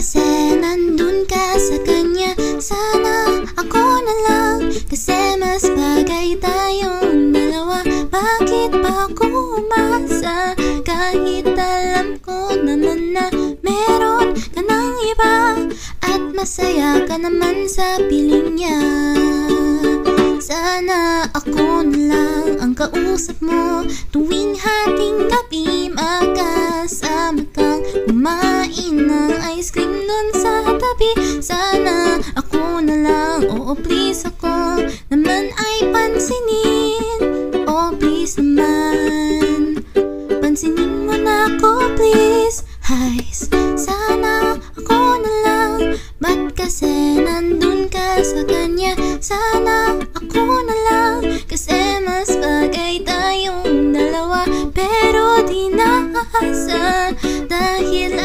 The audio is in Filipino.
kasi nandun ka sa kanya. Sana ako na lang, kasi mas bagay tayong dalawa. Bakit pa ako umasa, kahit alam ko naman na meron ka ng iba, at masaya ka naman sa piling niya. Sana ako na lang ang kausap mo tuwing hating gabi. Magkasama kang kumain ng ice cream dun sa tabi. Sana ako na lang, oo please ako naman ay pansinin. Oh please naman, pansinin mo na ako please. Hays, sana ako na lang, ba't kasi nandun ka sa kanya. Sana ako na lang, kasi mas bagay tayong dalawa. Pero di naasa, dahil